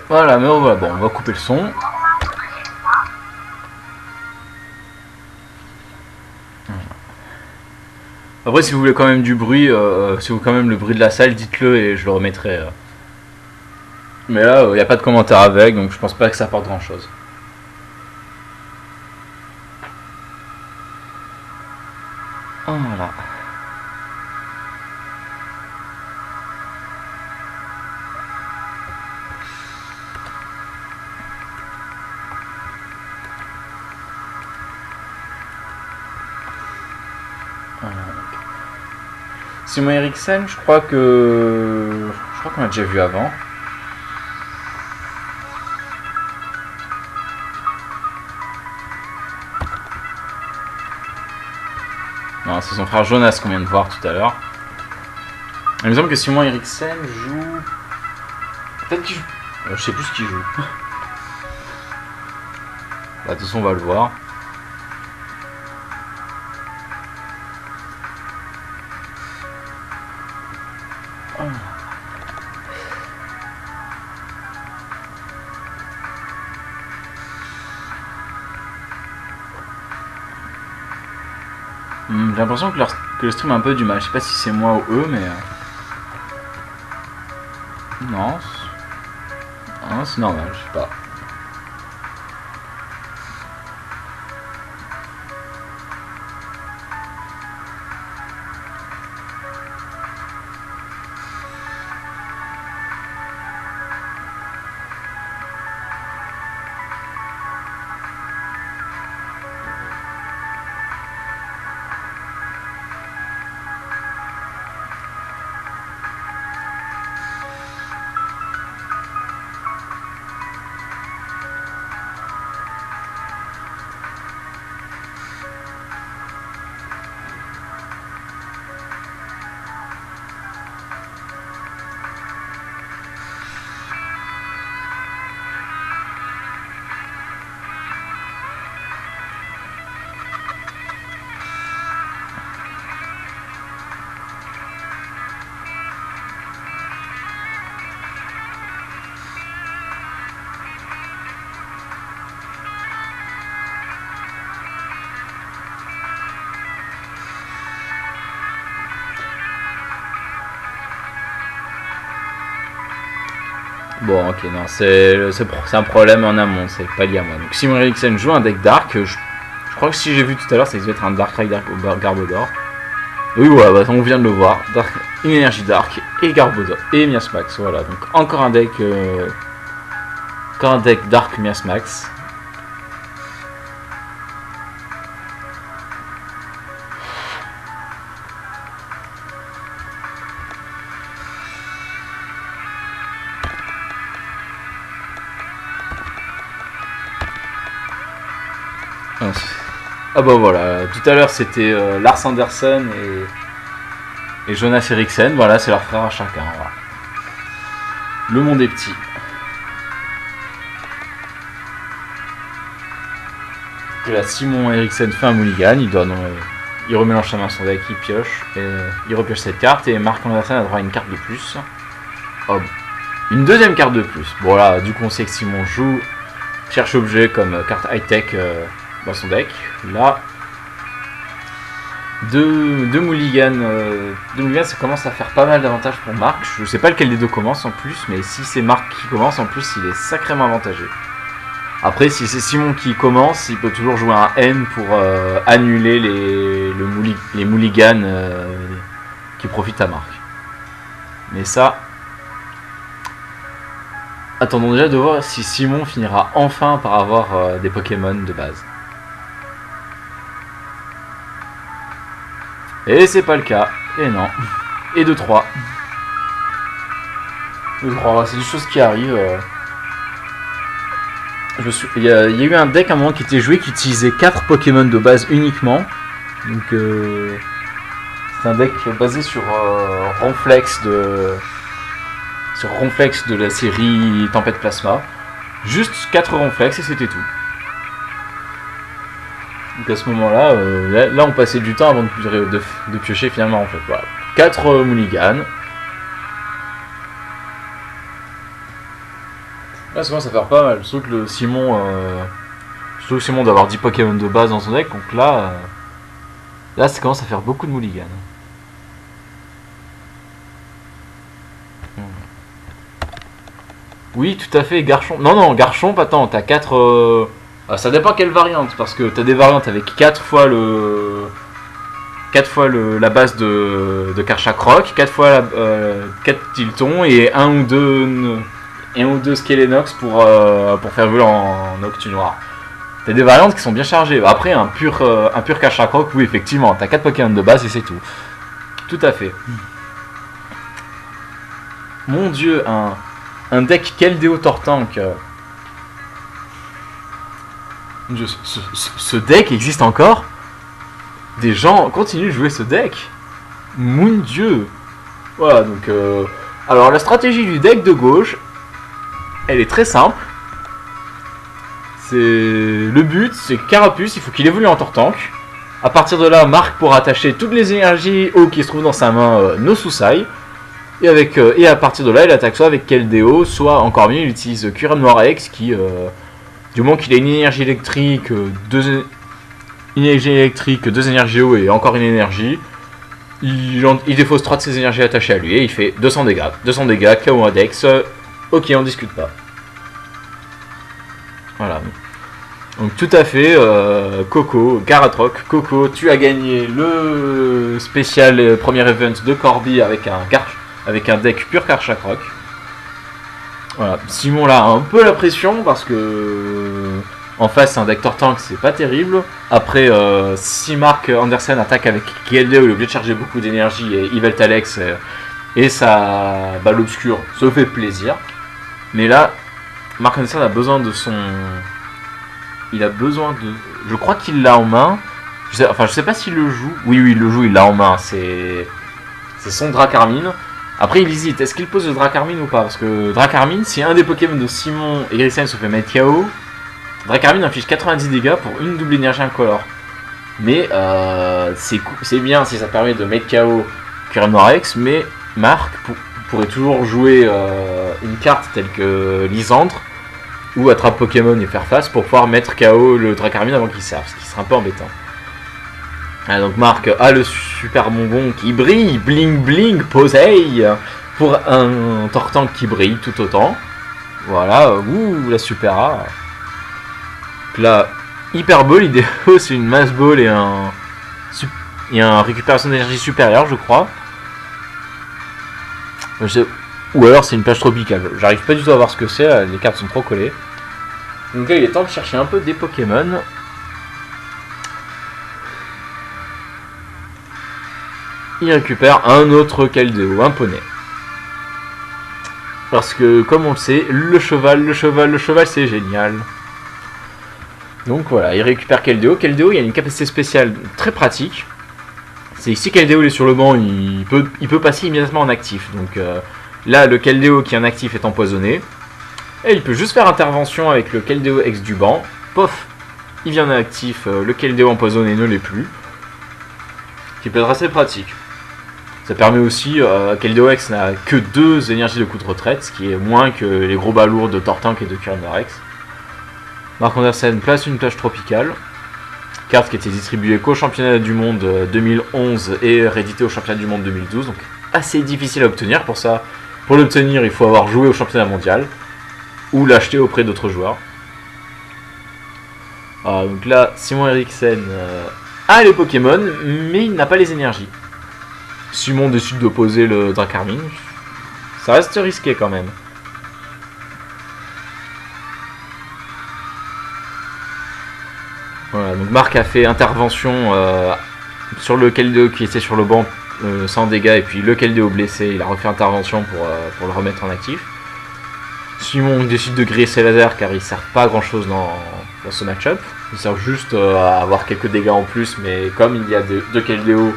Voilà, mais voilà, bon, on va couper le son. Après, si vous voulez quand même du bruit, si vous voulez quand même le bruit de la salle, dites-le et je le remettrai. Mais là, il n'y a pas de commentaire avec, donc je pense pas que ça apporte grand-chose. Voilà. Simon Eriksen, je crois qu'on l'a déjà vu avant. Non, c'est son frère Jonas qu'on vient de voir tout à l'heure. Il me semble que Simon Eriksen joue... Peut-être qu'il joue... je sais plus ce qu'il joue. Bah, de toute façon, on va le voir. J'ai l'impression que le stream a un peu du mal. Je sais pas si c'est moi ou eux, mais... Non. Non, c'est normal, je sais pas. Bon, ok, non, c'est un problème en amont, c'est pas lié à moi. Donc Simon Eriksen joue un deck Dark, je crois que si j'ai vu tout à l'heure, ça devait être un Dark Ride Garbodor. Oui, voilà, bah, on vient de le voir, une énergie Dark et Garbodor et Miasmax, voilà, donc encore un deck Dark Miasmax. Ah bah voilà, tout à l'heure c'était Lars Andersen et Jonas Eriksen, voilà, c'est leur frère à chacun. Voilà. Le monde est petit. Et là, Simon Eriksen fait un mulligan, il remélange sa main son deck, il pioche, et il repioche cette carte, et Mark Andersen a droit à une carte de plus. Oh, une deuxième carte de plus. Bon là, du coup on sait que Simon cherche objet comme carte high-tech dans son deck. Là, deux mulligans, ça commence à faire pas mal d'avantages pour Marc. Je sais pas lequel des deux commence en plus, mais si c'est Marc qui commence en plus, il est sacrément avantagé. Après, si c'est Simon qui commence, il peut toujours jouer un N pour annuler les mulligans qui profitent à Marc. Mais ça, attendons déjà de voir si Simon finira enfin par avoir des Pokémon de base. Et c'est pas le cas. Et non. Et 2-3. 2-3, c'est des choses qui arrivent. Il y a eu un deck à un moment qui était joué qui utilisait 4 Pokémon de base uniquement. Donc c'est un deck basé sur Ronflex de la série Tempête Plasma. Juste 4 Ronflex et c'était tout. Donc à ce moment-là, là on passait du temps avant de piocher finalement en fait. Voilà. 4 mulligans. Là, ça commence à faire pas mal. Surtout que le Simon, doit avoir 10 Pokémon de base dans son deck. Donc là, ça commence à faire beaucoup de mulligan. Oui, tout à fait, Garchomp. Non, Garchomp, attends, t'as 4... ça dépend quelle variante, parce que t'as des variantes avec 4 fois la base de Karchakroc, 4 fois 4 Tilton et 1 ou 2 Skelenox pour faire voler en Octu Noir. T'as des variantes qui sont bien chargées. Après, un pur Karchakroc, oui, effectivement, t'as 4 Pokémon de base et c'est tout. Tout à fait. Mon dieu, un deck Keldeo Tortank. Mon dieu, ce deck existe encore. Des gens continuent de jouer ce deck. Mon dieu. Voilà, donc... alors, la stratégie du deck de gauche, elle est très simple. Le but, c'est Carapuce, il faut qu'il évolue en Tortank. A partir de là, Marc pourra attacher toutes les énergies eau qui se trouvent dans sa main no Susai. Et à partir de là, il attaque soit avec Keldeo, soit encore mieux, il utilise Kyurem Noir-X qui, du moment qu'il a une énergie électrique, deux énergies eau et encore une énergie, il défausse 3 de ses énergies attachées à lui et il fait 200 dégâts. 200 dégâts, KO Index, ok, on discute pas. Voilà. Donc tout à fait, Coco, Garatroc, Coco, tu as gagné le spécial premier event de Corby avec un deck pur Karchakroc. Voilà, Simon là a un peu la pression parce que en face un deck Tortank c'est pas terrible. Après si Marc Andersen attaque avec Keldeo, il est obligé de charger beaucoup d'énergie et Yveltal Alex et sa balle obscure se fait plaisir. Mais là, Marc Andersen a besoin de son... Il a besoin de... Je crois qu'il l'a en main. Je sais pas s'il le joue. Oui, il le joue, il l'a en main. C'est son Dracarmine. Après, il hésite. Est-ce qu'il pose le Dracarmine ou pas? Parce que Dracarmine, si un des Pokémon de Simon et Grisen se fait mettre KO, Dracarmine inflige 90 dégâts pour une double énergie incolore. Mais c'est bien si ça permet de mettre KO Kyurem Noir-X, mais Marc pourrait toujours jouer une carte telle que Lysandre ou attrape Pokémon et faire face pour pouvoir mettre KO le Dracarmine avant qu'il serve, ce qui serait un peu embêtant. Ah, donc Marc a le super bonbon qui brille, bling bling, posey, pour un Tortank qui brille tout autant. Voilà, ouh, la super rare. Là, Hyper Ball, il défausse une Mass Ball et un récupération d'énergie supérieure, je crois. Ou alors c'est une plage tropicale. J'arrive pas du tout à voir ce que c'est, les cartes sont trop collées. Donc là, il est temps de chercher un peu des Pokémon. Il récupère un autre Keldeo, un poney. Parce que, comme on le sait, le cheval, c'est génial. Donc voilà, il récupère Keldeo. Keldeo, il a une capacité spéciale très pratique. C'est si Keldeo est sur le banc, il peut passer immédiatement en actif. Donc là, le Keldeo qui est en actif est empoisonné. Et il peut juste faire intervention avec le Keldeo ex du banc. Pof, il vient en actif, le Keldeo empoisonné ne l'est plus. Ce qui peut être assez pratique. Ça permet aussi, Keldeo X n'a que 2 énergies de coup de retraite, ce qui est moins que les gros balourds de Tortank et de Kyurem Noir-X. Marc Andersen place une plage tropicale, carte qui était distribuée qu'au championnat du monde 2011 et rééditée au championnat du monde 2012, donc assez difficile à obtenir. Pour ça, pour l'obtenir, il faut avoir joué au championnat mondial ou l'acheter auprès d'autres joueurs. Donc là, Simon Eriksen a les Pokémon, mais il n'a pas les énergies. Simon décide d'opposer le Dracarmine. Ça reste risqué quand même. Voilà, donc Marc a fait intervention sur le Keldeo qui était sur le banc sans dégâts, et puis le Keldeo blessé, il a refait intervention pour le remettre en actif. Simon décide de griller ses lasers car il sert pas à grand chose dans ce match-up. Il sert juste à avoir quelques dégâts en plus, mais comme il y a deux Keldeo,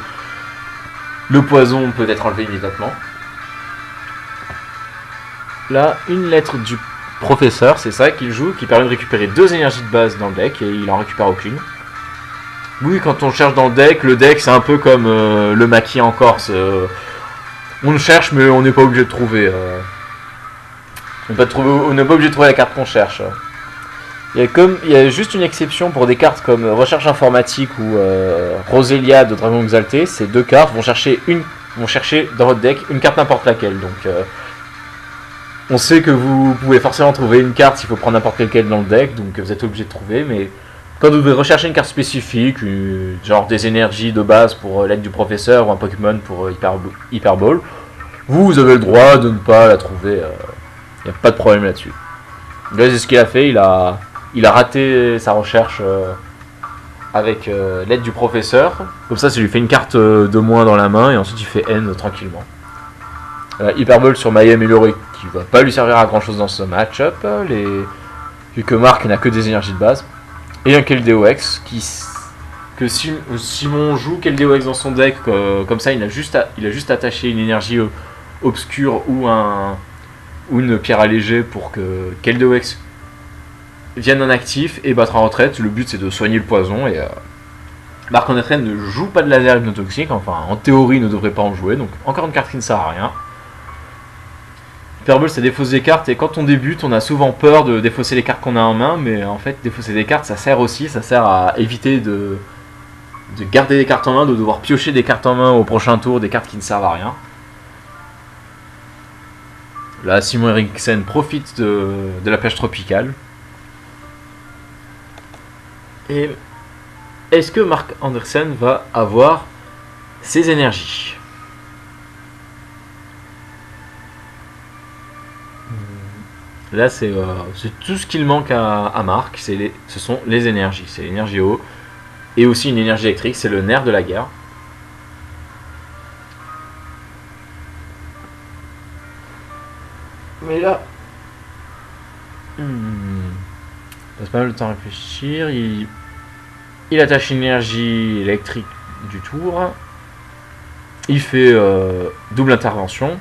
le poison peut être enlevé immédiatement. Là, une lettre du professeur, c'est ça qu'il joue, qui permet de récupérer 2 énergies de base dans le deck, et il en récupère aucune. Oui, quand on cherche dans le deck c'est un peu comme le maquis en Corse. On le cherche, mais on n'est pas obligé de trouver. On n'est pas obligé de trouver la carte qu'on cherche. Il y a juste une exception pour des cartes comme Recherche Informatique ou Roselia de Dragon Exalté. Ces deux cartes vont chercher dans votre deck une carte n'importe laquelle. Donc on sait que vous pouvez forcément trouver une carte s'il faut prendre n'importe laquelle dans le deck, donc vous êtes obligé de trouver, mais quand vous devez rechercher une carte spécifique, genre des énergies de base pour l'aide du professeur ou un Pokémon pour Hyper Ball, vous avez le droit de ne pas la trouver, il n'y a pas de problème là-dessus. Là c'est ce qu'il a fait, il a raté sa recherche avec l'aide du professeur, comme ça lui fait une carte de moins dans la main et ensuite il fait N tranquillement. Hyper Ball sur Maya amélioré qui va pas lui servir à grand chose dans ce match-up, vu que Marc n'a que des énergies de base. Et un Keldeo X que Simon joue Keldeo X dans son deck, comme ça il a juste attaché une énergie obscure ou une pierre allégée pour que Keldeo X vienne en actif et battre en retraite. Le but c'est de soigner le poison et Marc en entraîne ne joue pas de laser hypnotoxique, enfin en théorie il ne devrait pas en jouer, donc encore une carte qui ne sert à rien. Hyper Ball ça défausse des cartes et quand on débute on a souvent peur de défausser les cartes qu'on a en main, mais en fait défausser des cartes ça sert à éviter de garder des cartes en main, de devoir piocher des cartes en main au prochain tour, des cartes qui ne servent à rien. Là Simon Eriksen profite de la plage tropicale. Et est-ce que Marc Andersen va avoir ses énergies ? Là, c'est tout ce qu'il manque à Marc, ce sont les énergies. C'est l'énergie eau et aussi une énergie électrique, c'est le nerf de la guerre. Mais là, il passe pas mal de temps à réfléchir. Il attache une énergie électrique du tour. Il fait double intervention.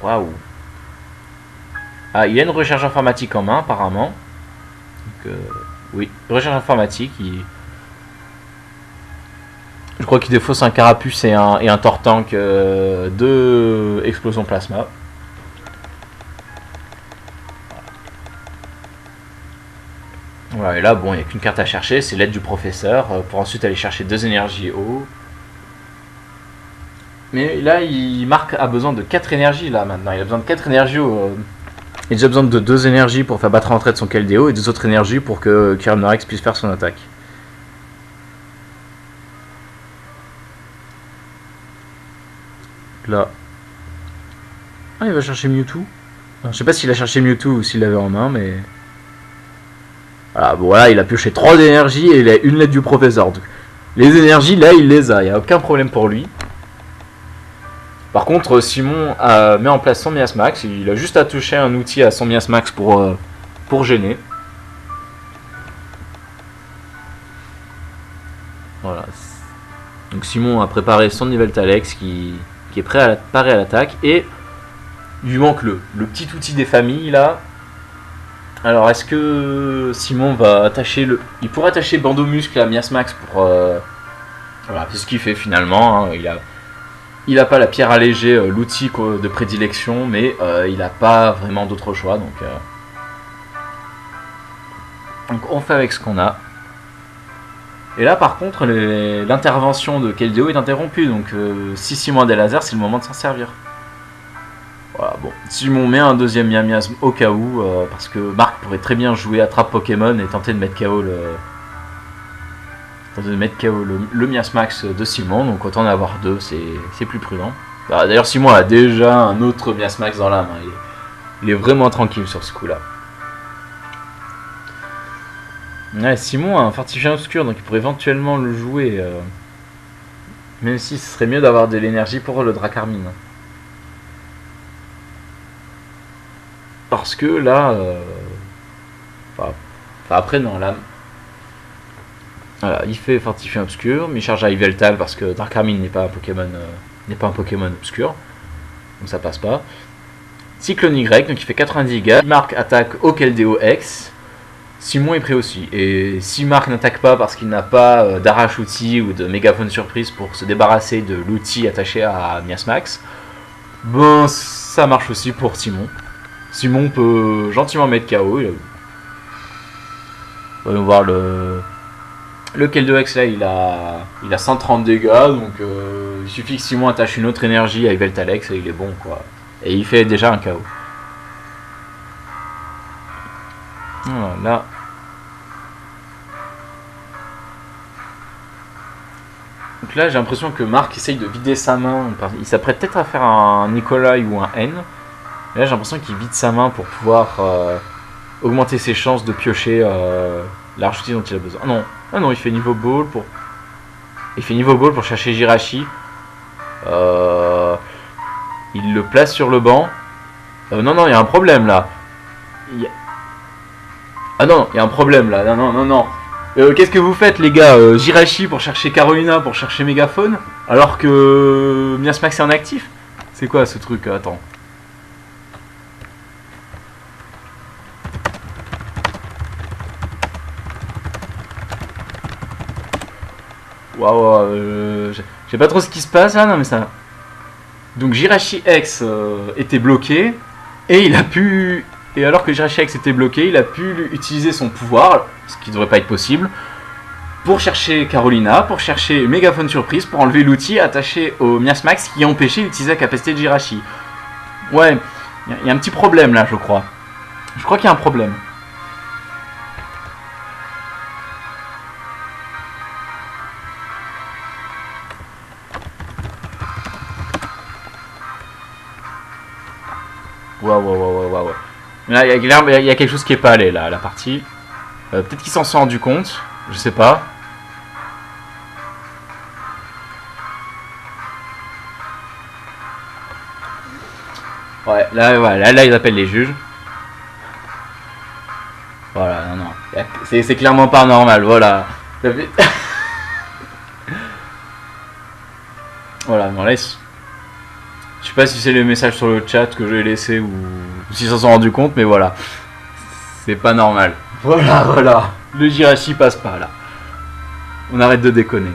Waouh. Ah, il y a une recherche informatique en main apparemment. Donc, oui, recherche informatique. Je crois qu'il défausse un Carapuce et un Tortank de explosion plasma. Voilà, et là, bon, il n'y a qu'une carte à chercher, c'est l'aide du professeur, pour ensuite aller chercher deux énergies eau. Mais là, Marc a besoin de 4 énergies, là, maintenant. Il a besoin de 4 énergies. Il a déjà besoin de 2 énergies pour faire battre en retraite son Keldeo et 2 autres énergies pour que Kyurem puisse faire son attaque. Là. Ah, il va chercher Mewtwo. Alors, je sais pas s'il a cherché Mewtwo ou s'il l'avait en main, mais... Voilà, bon, voilà, il a pioché 3 énergies et il a une lettre du professeur. Donc, les énergies, là, il les a. Il n'y a aucun problème pour lui. Par contre, Simon met en place son Miasmax. Il a juste à toucher un outil à son Miasmax pour gêner. Voilà. Donc Simon a préparé son Yveltal-X qui est prêt à parer à l'attaque. Et il lui manque le petit outil des familles là. Alors est-ce que Simon va attacher il pourrait attacher Bandeau Muscle à Miasmax pour... Voilà, c'est ce qu'il fait finalement. Hein. Il n'a pas la pierre allégée, l'outil de prédilection, mais il n'a pas vraiment d'autre choix. Donc on fait avec ce qu'on a. Et là par contre l'intervention de Keldeo est interrompue. Donc si Simon a des lasers, c'est le moment de s'en servir. Voilà, bon. Simon met un deuxième Miasme au cas où, parce que Marc pourrait très bien jouer Attrape Pokémon et tenter de mettre KO le Miasmax de Simon, donc autant en avoir 2, c'est plus prudent. D'ailleurs Simon a déjà un autre Miasmax dans la main, il est vraiment tranquille sur ce coup là. Ouais, Simon a un fortifiant obscur, donc il pourrait éventuellement le jouer, même si ce serait mieux d'avoir de l'énergie pour le Dracarmine. Parce que là, après non, là... Voilà, il fait Fortifiant Obscur, mais il charge à Yveltal parce que Dracarmine n'est pas un Pokémon obscur, donc ça passe pas. Cyclone Y, donc il fait 90 dégâts. Marc attaque au Keldeo X. Simon est prêt aussi. Et si Marc n'attaque pas parce qu'il n'a pas d'arrache-outil ou de mégaphone surprise pour se débarrasser de l'outil attaché à Miasmax, ben ça marche aussi pour Simon. Simon peut gentiment mettre KO. Voyons voir le Keldex là, il a 130 dégâts, donc il suffit que Simon attache une autre énergie avec Veltalex et il est bon quoi. Et il fait déjà un KO. Voilà. Donc là j'ai l'impression que Marc essaye de vider sa main. Il s'apprête peut-être à faire un Nikolai ou un N. Et là j'ai l'impression qu'il vide sa main pour pouvoir augmenter ses chances de piocher l'arche dont il a besoin. Ah non, il fait niveau ball pour. Il fait niveau ball pour chercher Jirachi. Il le place sur le banc. Non, il y a un problème là. Ah non, il y a un problème là. Non. Qu'est-ce que vous faites les gars? Jirachi pour chercher Carolina, pour chercher Mégaphone, alors que Miasmax est en actif? C'est quoi ce truc? Attends. Waouh, je sais pas trop ce qui se passe là, non mais ça. Donc Jirachi X était bloqué et il a pu. Et alors que Jirachi X était bloqué, il a pu utiliser son pouvoir, ce qui devrait pas être possible, pour chercher Carolina, pour chercher Mégaphone surprise, pour enlever l'outil attaché au Miasmax qui empêchait d'utiliser la capacité de Jirachi. Ouais, il y a un petit problème là, je crois. Je crois qu'il y a un problème. Waouh. Là, il y a quelque chose qui est pas allé là, la partie. Peut-être qu'il s'en sont rendu compte, je sais pas. Ouais, là ils appellent les juges. Voilà, non. C'est clairement pas normal, voilà. Voilà, non, là, je sais pas si c'est les messages sur le chat que j'ai laissé ou s'ils s'en sont rendus compte, mais voilà. C'est pas normal. Voilà. Le Jirachi passe pas là. On arrête de déconner.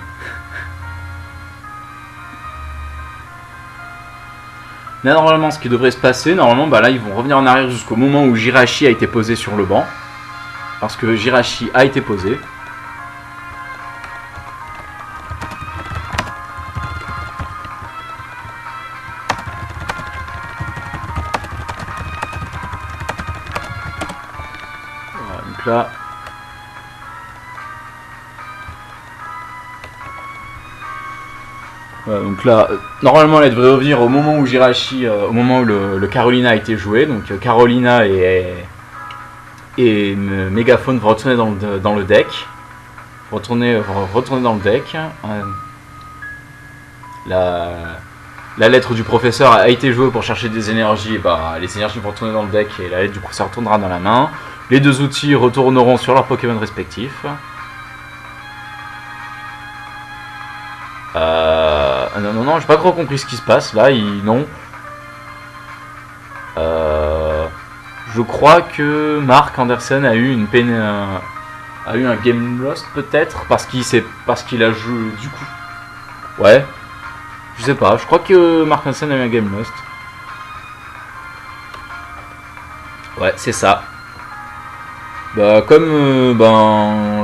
Là, normalement, ce qui devrait se passer, normalement, bah là, ils vont revenir en arrière jusqu'au moment où Jirachi a été posé sur le banc. Parce que Jirachi a été posé. Voilà, donc là... donc là, normalement elle devrait revenir au moment où Jirachi, au moment où le Carolina a été joué. Donc Carolina et Mégaphone vont retourner dans le deck. Retourner dans le deck. La lettre du professeur a été jouée pour chercher des énergies. Et bah, les énergies vont retourner dans le deck et la lettre du professeur retournera dans la main. Les deux outils retourneront sur leurs Pokémon respectifs. Non, j'ai pas trop compris ce qui se passe là. Non. Je crois que Mark Anderson a eu un game lost peut-être parce qu'il a joué du coup. Ouais. Je sais pas. Je crois que Mark Anderson a eu un game lost. Ouais, c'est ça. Bah comme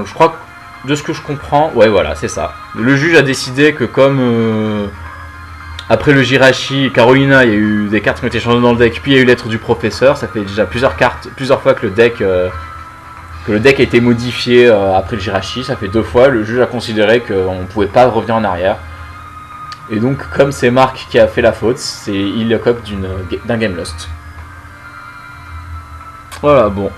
je crois que de ce que je comprends, ouais voilà, c'est ça. Le juge a décidé que comme après le Jirachi, Carolina, il y a eu des cartes qui ont été changées dans le deck, puis il y a eu l'être du professeur, ça fait déjà plusieurs fois que le deck a été modifié après le Jirachi, ça fait 2 fois, le juge a considéré qu'on ne pouvait pas revenir en arrière. Et donc comme c'est Marc qui a fait la faute, il le cope d'un game lost. Voilà, bon.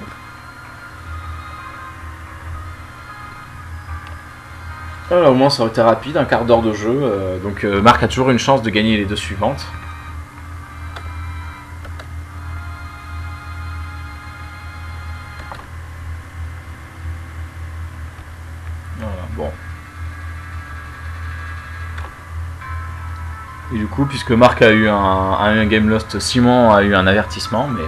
Voilà, au moins ça aurait été rapide, un quart d'heure de jeu. Donc Marc a toujours une chance de gagner les 2 suivantes. Voilà, bon. Et du coup, puisque Marc a eu un game lost, Simon a eu un avertissement, mais...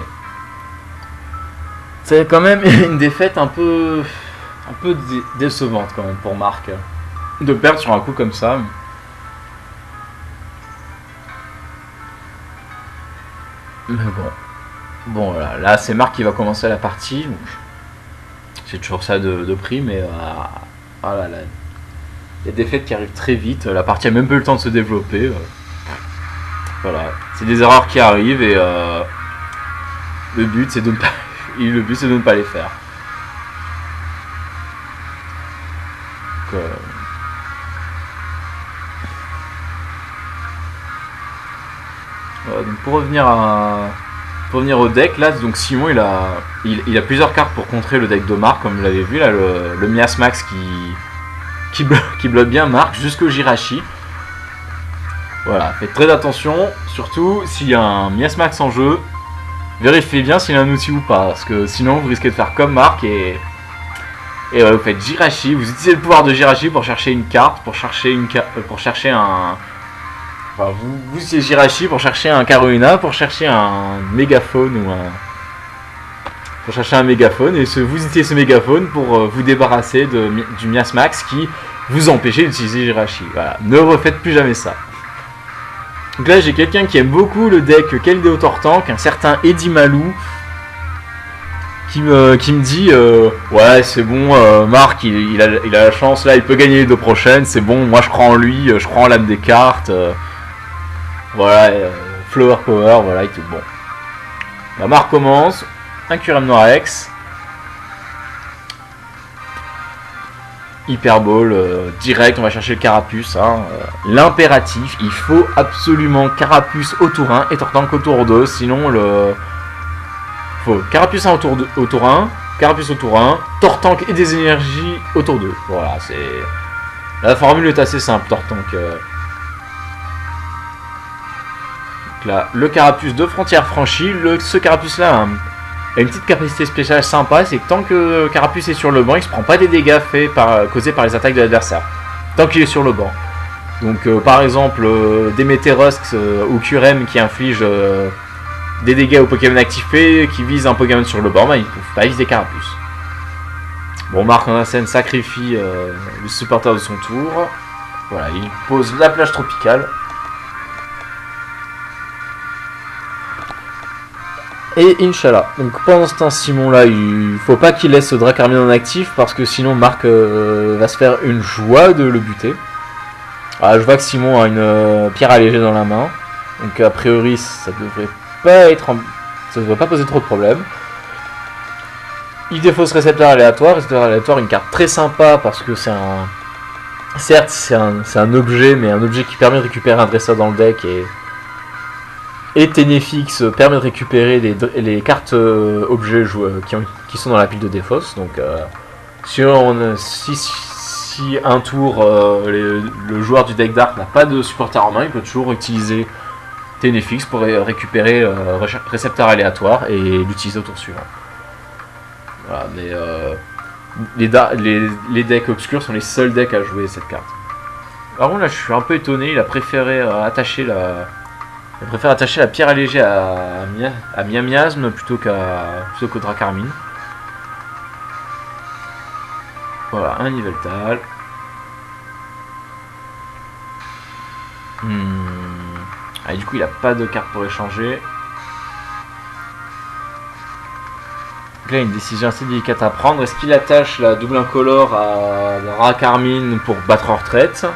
C'est quand même une défaite un peu décevante quand même pour Marc. De perdre sur un coup comme ça. Mais bon. Bon voilà, là c'est Marc qui va commencer la partie. C'est toujours ça de prix, mais voilà, les défaites qui arrivent très vite. La partie a même pas eu le temps de se développer. Voilà, c'est des erreurs qui arrivent et le but c'est de ne pas les faire. Donc pour revenir au deck, là, donc Simon il a plusieurs cartes pour contrer le deck de Marc, comme vous l'avez vu là, le Miasmax qui bloque bien Marc jusqu'au Jirachi. Voilà, faites très attention, surtout s'il y a un Miasmax en jeu, vérifiez bien s'il a un outil ou pas, parce que sinon vous risquez de faire comme Marc et voilà, vous faites Jirachi, vous utilisez le pouvoir de Jirachi pour chercher une carte, pour chercher un... Enfin, vous utilisez Jirachi pour chercher un Karuna, pour chercher un mégaphone ou un... Pour chercher un mégaphone, et vous utilisez ce mégaphone pour vous débarrasser du Miasmax qui vous empêchait d'utiliser Jirachi. Voilà, ne refaites plus jamais ça. Donc là j'ai quelqu'un qui aime beaucoup le deck Keldeo Tortank, un certain Eddie Malou, qui me dit ouais c'est bon, Marc il a la chance là, il peut gagner les 2 prochaines, c'est bon, moi je crois en lui, je crois en l'âme des cartes, voilà, Flower Power, voilà et tout. Bon, la Marc commence, un Curem Noirex, Hyper Ball, direct, on va chercher le Carapuce, hein, l'impératif, il faut absolument Carapuce au tour 1 et Tortank au tour 2, sinon faut Carapuce au tour 1, Carapuce au tour 1, Tortank et des énergies au tour 2, voilà, c'est... La formule est assez simple, Tortank. Donc là, le Carapuce de frontière franchie, ce Carapuce là a une petite capacité spéciale sympa, c'est que tant que Carapuce est sur le banc, il se prend pas des dégâts causés par les attaques de l'adversaire. Tant qu'il est sur le banc. Donc par exemple, Demeterosk ou Curem qui infligent des dégâts aux Pokémon activés qui visent un Pokémon sur le banc, bah, ils ne peuvent pas viser Carapuce. Bon, Marc en scène sacrifie le supporter de son tour. Voilà, il pose la plage tropicale. Et Inch'Allah. Donc pendant ce temps, Simon là, il faut pas qu'il laisse Dracarmine en actif parce que sinon Marc va se faire une joie de le buter. Ah, je vois que Simon a une pierre allégée dans la main. Donc a priori ça devrait pas poser trop de problèmes. Il défausse récepteur aléatoire. Récepteur aléatoire, une carte très sympa parce que c'est un... Certes c'est un objet, mais un objet qui permet de récupérer un dresseur dans le deck et Ténéfix permet de récupérer les cartes objets qui sont dans la pile de défausse. Donc si un tour le joueur du deck Dark n'a pas de supporter en main, il peut toujours utiliser Ténéfix pour récupérer récepteur aléatoire et l'utiliser au tour suivant. Voilà, mais les decks obscurs sont les seuls decks à jouer cette carte. Par contre là je suis un peu étonné, il a préféré attacher la pierre allégée à Miasme plutôt qu'au Dracarmine. Voilà, un Yveltal. Ah, du coup, il a pas de carte pour échanger. Donc là, une décision assez délicate à prendre. Est-ce qu'il attache la double incolore à Dracarmine pour battre en retraite ?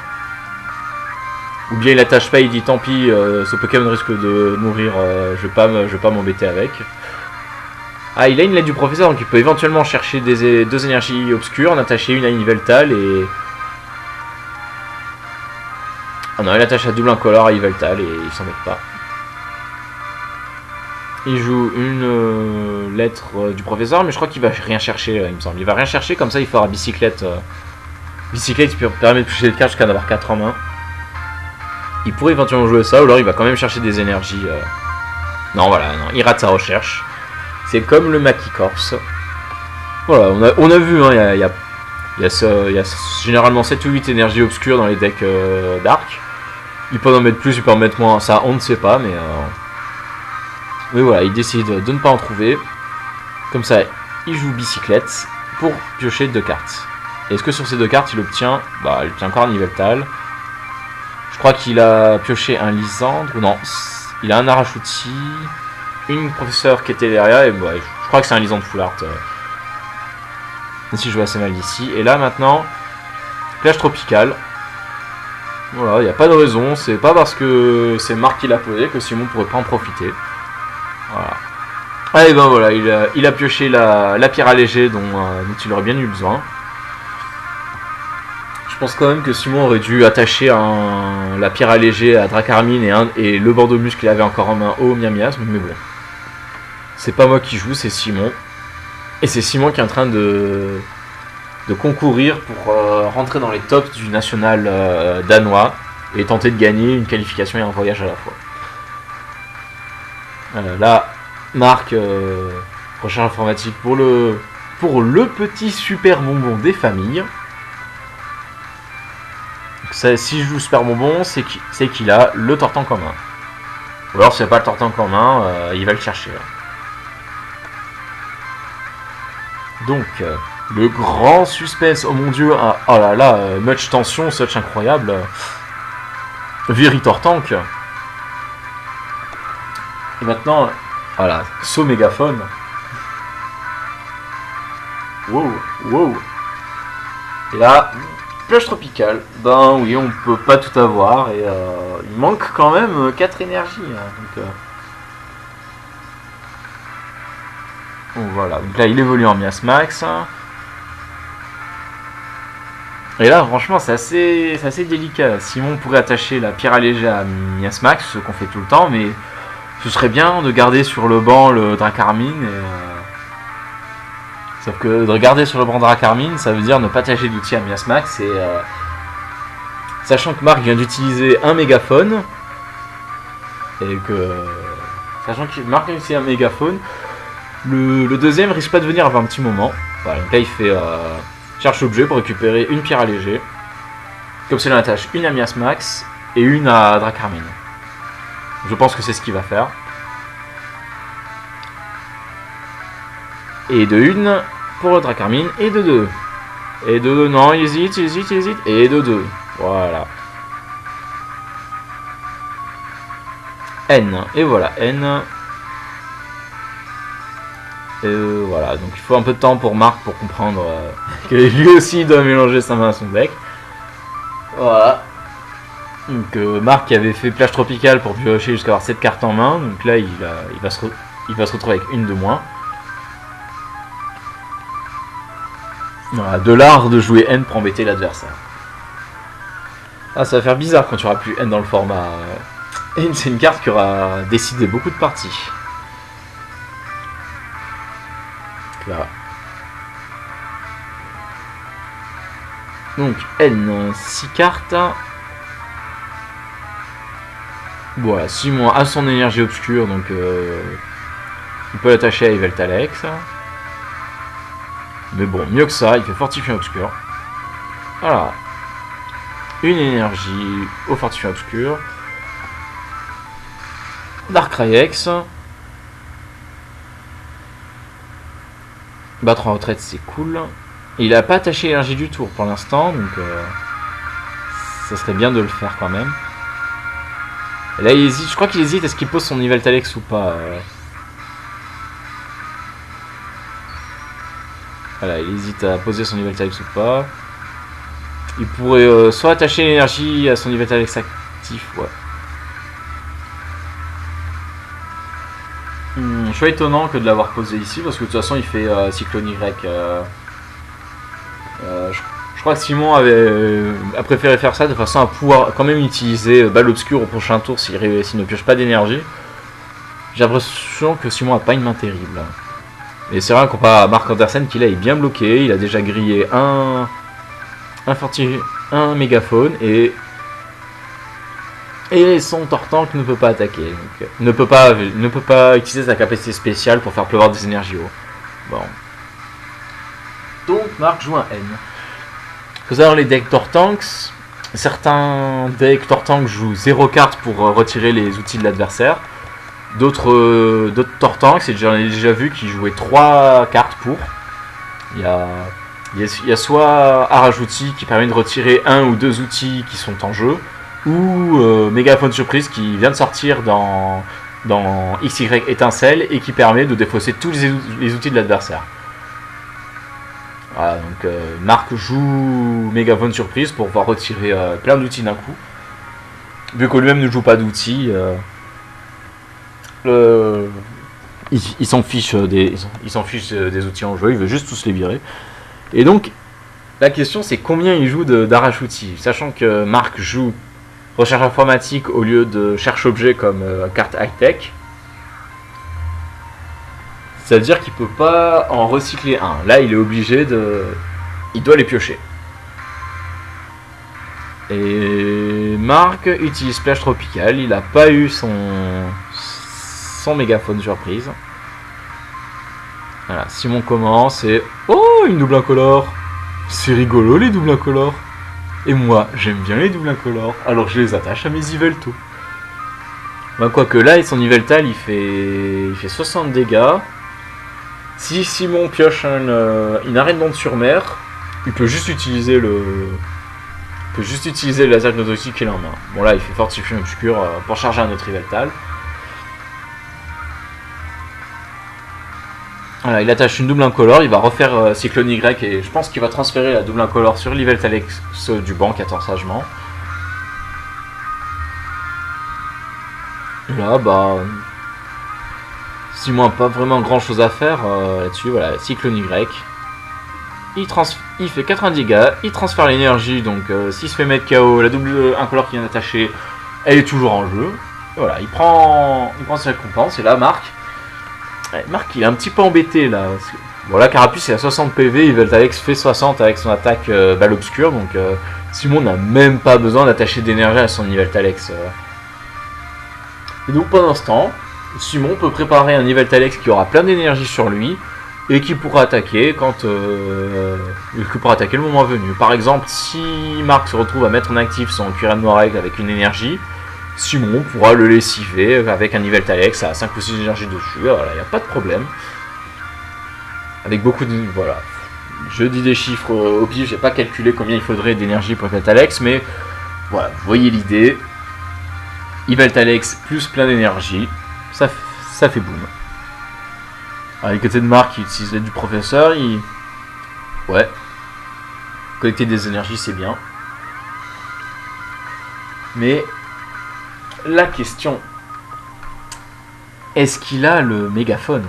Ou bien il attache pas, il dit tant pis, ce Pokémon risque de mourir, je vais pas m'embêter avec. Ah, il a une lettre du professeur, donc il peut éventuellement chercher deux énergies obscures, en attacher une à Yveltal et... Ah non, il attache la double incolore à Yveltal et il s'embête pas. Il joue une lettre du professeur, mais je crois qu'il va rien chercher, il me semble. Il va rien chercher, comme ça il fera bicyclette. Bicyclette qui permet de toucher les cartes jusqu'à en avoir 4 en main. Il pourrait éventuellement jouer ça, ou alors il va quand même chercher des énergies. Non, voilà, non, il rate sa recherche. C'est comme le Maquicorps. Voilà, on a vu, hein, il y a généralement 7 ou 8 énergies obscures dans les decks Dark. Il peut en mettre plus, il peut en mettre moins, ça on ne sait pas, mais voilà, il décide de ne pas en trouver. Comme ça, il joue bicyclette pour piocher 2 cartes. Est-ce que sur ces 2 cartes il obtient encore un Yveltal. Je crois qu'il a pioché un Lysandre, non, il a un Arachuti, une professeure qui était derrière, et ouais, je crois que c'est un Lysandre Full Art. Si je vois assez mal ici. Et là maintenant, plage tropicale. Voilà, il n'y a pas de raison, c'est pas parce que c'est Marc qui l'a posé que Simon pourrait pas en profiter. Voilà. Et ben voilà, il a pioché la pierre allégée dont il aurait bien eu besoin. Je pense quand même que Simon aurait dû attacher la pierre allégée à Dracarmine et le Bordeaux-Muscle qu'il avait encore en main au Miamiasme, mais bon. C'est pas moi qui joue, c'est Simon. Et c'est Simon qui est en train de concourir pour rentrer dans les tops du national danois et tenter de gagner une qualification et un voyage à la fois. Là, Marc, recherche informatique pour le petit super bonbon des familles. Si je joue super bonbon, c'est qu'il a le tortank en main. Ou alors, s'il n'y a pas le tortank en main, il va le chercher. Là. Donc, le grand suspense, oh mon dieu, oh là là, much tension, such incroyable. Viri tortank. Et maintenant, voilà, saut mégaphone. Wow, wow. Et là, plage tropicale. Ben oui, on peut pas tout avoir et il manque quand même 4 énergies. Hein, donc voilà, donc là il évolue en Miasmax. Et là franchement c'est assez délicat. Simon pourrait attacher la pierre allégée à Miasmax, ce qu'on fait tout le temps, mais ce serait bien de garder sur le banc le Dracarmine. Sauf que de garder sur le banc Dracarmine, ça veut dire ne pas attacher d'outils à Miasmax. Et sachant que Marc vient d'utiliser un mégaphone, et que sachant que Marc a utilisé un mégaphone, le deuxième risque pas de venir avant un petit moment. Voilà, donc là il fait cherche objet pour récupérer une pierre allégée. Comme ça il en attache une à Miasmax et une à Dracarmine. Je pense que c'est ce qu'il va faire. Et de une pour le Dracarmine et de 2. Et de 2, non, il hésite. Et de 2. Voilà. N. Et voilà, N. Voilà, donc il faut un peu de temps pour Marc pour comprendre que lui aussi doit mélanger sa main à son deck. Voilà. Donc Marc avait fait plage tropicale pour piocher jusqu'à avoir 7 cartes en main. Donc là il va se retrouver avec une de moins. Voilà, de l'art de jouer N pour embêter l'adversaire. Ah, ça va faire bizarre quand tu auras plus N dans le format. N, c'est une carte qui aura décidé beaucoup de parties. Là. Donc N, 6 cartes. Voilà, Simon a son énergie obscure, donc il peut l'attacher à Yveltalex. Mais bon, mieux que ça, il fait fortifiant obscur. Voilà. Une énergie au fortifiant obscur. Darkrai-X. Battre en retraite, c'est cool. Et il a pas attaché l'énergie du tour pour l'instant, donc ça serait bien de le faire quand même. Et là, il hésite. Je crois qu'il hésite. Est-ce qu'il pose son Yveltalex ou pas Voilà, il hésite à poser son Yveltalex ou pas. Il pourrait soit attacher l'énergie à son Yveltalex actif, ouais. Choix étonnant que de l'avoir posé ici, parce que de toute façon il fait Cyclone Y. Je crois que Simon a préféré faire ça de façon à pouvoir quand même utiliser balle obscure au prochain tour s'il ne pioche pas d'énergie. J'ai l'impression que Simon a pas une main terrible. Et c'est vrai, comparé à Marc Andersen qui là est bien bloqué, il a déjà grillé un mégaphone et son Tortank ne peut pas attaquer, donc ne peut pas utiliser sa capacité spéciale pour faire pleuvoir des énergies haut. Bon. Donc Marc joue un N. Il faut savoir les decks Tortanks. Certains decks Tortank jouent 0 cartes pour retirer les outils de l'adversaire. D'autres Tortanks, j'en ai déjà vu qui jouaient 3 cartes pour. Il y a soit Arajuti qui permet de retirer un ou deux outils qui sont en jeu, ou Mégaphone Surprise qui vient de sortir dans XY Étincelle et qui permet de défausser tous les outils de l'adversaire. Voilà, donc Marc joue Mégaphone Surprise pour pouvoir retirer plein d'outils d'un coup. Vu que lui-même ne joue pas d'outils, il s'en fiche des outils en jeu, il veut juste tous les virer. Et donc, la question c'est combien il joue d'Arajuti, sachant que Marc joue recherche informatique au lieu de cherche-objet comme carte high-tech. C'est-à-dire qu'il peut pas en recycler un. Là, il est obligé de... Il doit les piocher. Et Marc utilise Splash Tropical. Il n'a pas eu son mégaphone surprise. Voilà, Simon commence et... Oh, une double incolore. C'est rigolo les doubles incolores. Et moi, j'aime bien les doubles incolores. Alors je les attache à mes Yveltal. Ben, quoique là, son Yveltal, il fait 60 dégâts. Si Simon pioche une arène d'onde sur mer, il peut juste utiliser le laser hypnotoxique qu'il a en main. Bon là il fait fortification obscure pour charger un autre Yveltal. Voilà, il attache une double incolore, il va refaire Cyclone Y et je pense qu'il va transférer la double incolore sur l'Yveltal X du banc qui attend sagement. Et là bah... Simon n'a pas vraiment grand chose à faire là-dessus, voilà, Cyclone Y. Il fait 80 dégâts, il transfère l'énergie, donc s'il se fait mettre KO, la double incolore qui vient d'attacher, elle est toujours en jeu. Et voilà, il prend sa récompense, et là Marc il est un petit peu embêté là. Parce que, bon là Carapuce est à 60 PV, Yveltal fait 60 avec son attaque balle obscure, donc Simon n'a même pas besoin d'attacher d'énergie à son Yveltal. Et donc pendant ce temps, Simon peut préparer un Yveltal qui aura plein d'énergie sur lui et qui pourra attaquer le moment venu. Par exemple, si Marc se retrouve à mettre en actif son Cuirain Noir avec une énergie, Simon pourra le lessiver avec un Yveltal à 5 ou 6 énergies dessus. Voilà, il n'y a pas de problème. Avec beaucoup de... Voilà. Je dis des chiffres au pif, j'ai pas calculé combien il faudrait d'énergie pour Yveltal, mais voilà, vous voyez l'idée. Yveltal plus plein d'énergie. Ça fait boum. Alors, du côté de Marc, il utilise l'aide du professeur. Ouais. Collecter des énergies, c'est bien. Mais la question, est-ce qu'il a le mégaphone?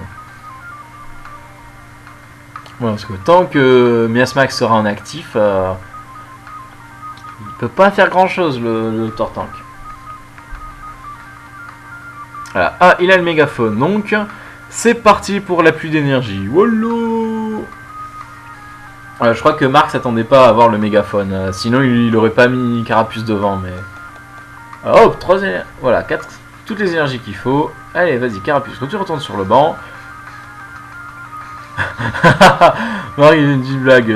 Ouais, parce que tant que Miasmax sera en actif, il peut pas faire grand-chose, le Tortank. Voilà. Ah, il a le mégaphone, donc c'est parti pour la pluie d'énergie. Wallo. Voilà, je crois que Marc s'attendait pas à avoir le mégaphone, sinon il aurait pas mis Carapuce devant, mais... Oh, 3 énergies, voilà, 4, toutes les énergies qu'il faut. Allez, vas-y, Carapuce, quand tu retournes sur le banc... Marc, il a une petite blague,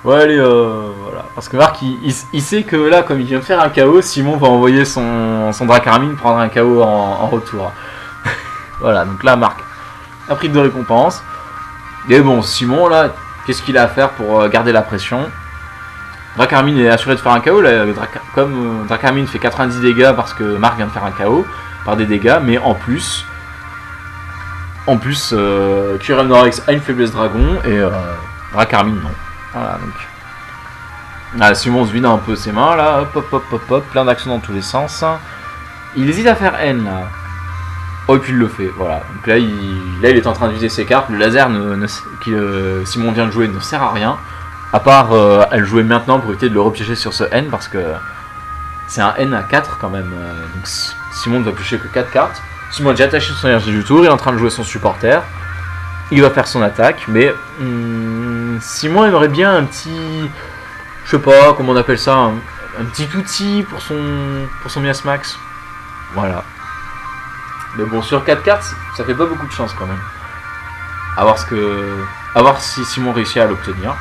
ouais, allez, voilà. Parce que Marc, il sait que là, comme il vient de faire un KO, Simon va envoyer son Dracaramine prendre un KO en retour. Voilà, donc là, Marc a pris 2 récompenses. Et bon, Simon, là, qu'est-ce qu'il a à faire pour garder la pression? Dracaramine est assuré de faire un KO. Là, comme Dracaramine fait 90 dégâts parce que Marc vient de faire un KO par des dégâts, mais en plus, QRM Norex a une faiblesse dragon et Dracaramine non. Voilà, donc. Là, Simon se vide un peu ses mains, là, hop, plein d'actions dans tous les sens. Il hésite à faire N, là. Oh, et puis il le fait, voilà. Donc là, il est en train d'utiliser ses cartes. Le laser que Simon vient de jouer ne sert à rien. À part à le jouer maintenant pour éviter de le repiéger sur ce N, parce que c'est un N à 4 quand même. Donc Simon ne va piocher que 4 cartes. Simon a déjà attaché son énergie du tour, il est en train de jouer son supporter. Il va faire son attaque, mais Simon il aurait bien un petit... Je sais pas comment on appelle ça, un petit outil pour son Miasmax. Voilà. Mais bon, sur 4 cartes, ça fait pas beaucoup de chance quand même. À voir si Simon réussit à l'obtenir.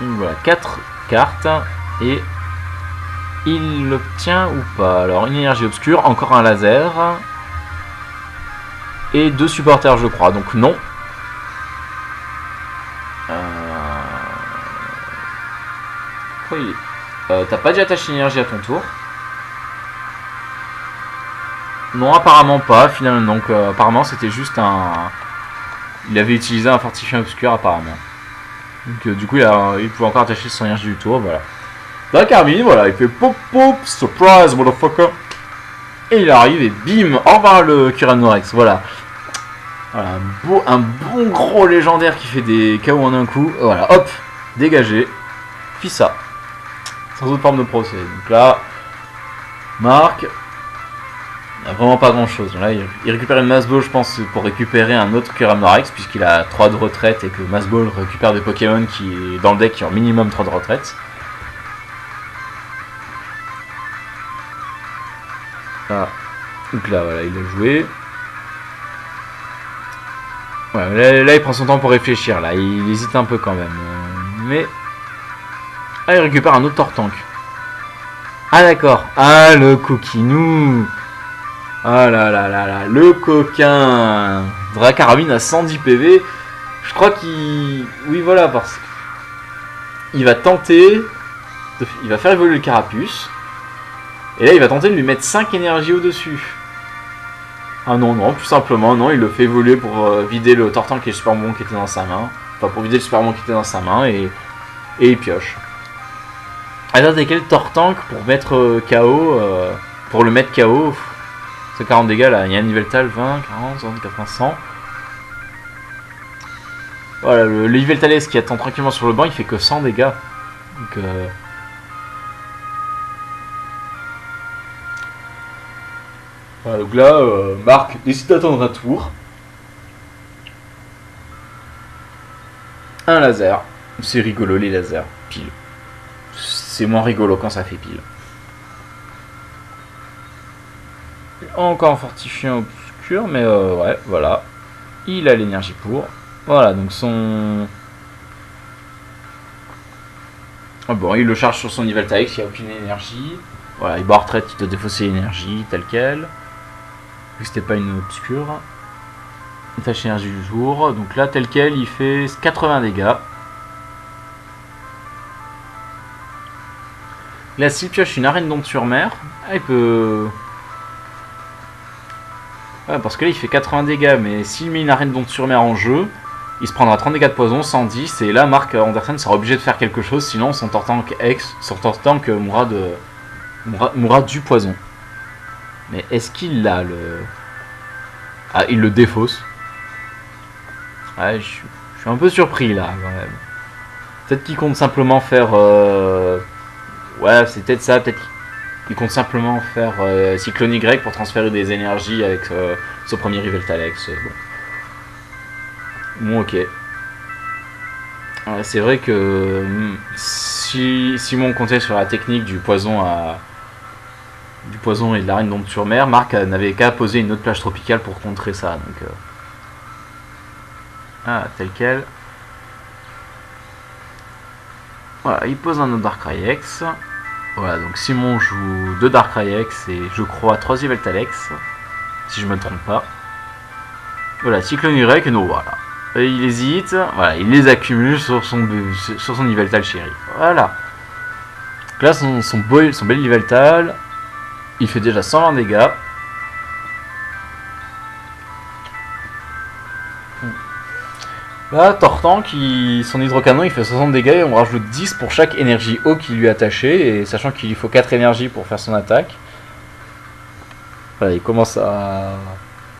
Donc voilà, 4 cartes et Il l'obtient ou pas? Alors une énergie obscure, encore un laser. Et 2 supporters je crois, donc non. Pourquoi il est... T'as pas déjà attaché l'énergie à ton tour? Non, apparemment pas, finalement. Donc apparemment c'était juste un... Il avait utilisé un fortifiant obscur apparemment. Donc du coup il pouvait encore attacher son énergie du tour, voilà. Là Carmine, voilà, il fait pop pop, surprise motherfucker. Et il arrive et bim, au revoir le Tyrannosaurus, voilà. Voilà, un bon gros légendaire qui fait des KO en un coup. Voilà, hop, dégagé. Puis ça. Sans autre forme de procès. Donc là, Marc, il n'y a vraiment pas grand chose. Là, il récupère une Mass Ball, je pense, pour récupérer un autre Tyrannosaurus, puisqu'il a 3 de retraite et que Mass Ball récupère des Pokémon qui, dans le deck qui ont minimum 3 de retraite. Ah. Donc là, voilà, il a joué. Ouais, là, il prend son temps pour réfléchir. Là, il hésite un peu quand même. Mais... Ah, il récupère un autre Tortank. Ah, d'accord. Ah, le coquinou. Ah là là là là, le coquin. Dracarabine à 110 PV. Je crois qu'il... Oui, voilà, parce qu'il va tenter... Il va faire évoluer le Carapuce. Et là, il va tenter de lui mettre 5 énergies au-dessus. Ah non, non, tout simplement, non, il le fait évoluer pour vider le Tortank et le Supermon qui était dans sa main. Enfin, pour vider le Supermon qui était dans sa main et il pioche. Alors, c'est quel Tortank pour mettre KO pour le mettre KO, c'est 40 dégâts là, il y a un Yveltal 20, 40, 60, 80, 100. Voilà, le Yveltal qui attend tranquillement sur le banc, il fait que 100 dégâts. Donc, voilà, donc là, Marc décide d'attendre un tour. Un laser. C'est rigolo les lasers. Pile. C'est moins rigolo quand ça fait pile. Encore un fortifiant obscur, mais ouais, voilà. Il a l'énergie pour. Voilà, donc son... Ah bon, il le charge sur son Yveltal, il n'y a aucune énergie. Voilà, il bat en retraite, il doit défausser l'énergie, telle quelle. C'était pas une obscure. Tâche énergie du tour. Donc là, tel quel, il fait 80 dégâts. Là, s'il pioche une arène d'onde sur mer, il peut... Ouais, parce que là, il fait 80 dégâts. Mais s'il met une arène d'onde sur mer en jeu, il se prendra 30 dégâts de poison, 110. Et là, Marc Anderson sera obligé de faire quelque chose. Sinon, son Tortank mourra du poison. Mais est-ce qu'il a le... Ah, il le défausse. Ouais, je suis un peu surpris là, quand même. Peut-être qu'il compte simplement faire... Ouais, c'est peut-être ça. Peut-être qu'il compte simplement faire Cyclone Y pour transférer des énergies avec ce premier Yveltalex. Bon, ok. C'est vrai que si Simon comptait sur la technique du poison et de l'arène d'onde sur mer, Marc n'avait qu'à poser une autre plage tropicale pour contrer ça. Donc, ah, tel quel. Voilà, il pose un autre Darkrai X. Voilà, donc Simon joue 2 Darkrai X et je crois 3 Yveltalex, si je me trompe pas. Voilà, Cyclone Y, non, voilà. Et il hésite, voilà, il les accumule sur son Yveltal chéri. Voilà. Donc là, son bel Yveltal, il fait déjà 120 dégâts. Là, Tortank, son hydrocanon, il fait 60 dégâts et on rajoute 10 pour chaque énergie eau qui lui est attachée. Et sachant qu'il lui faut 4 énergies pour faire son attaque. Voilà, il commence à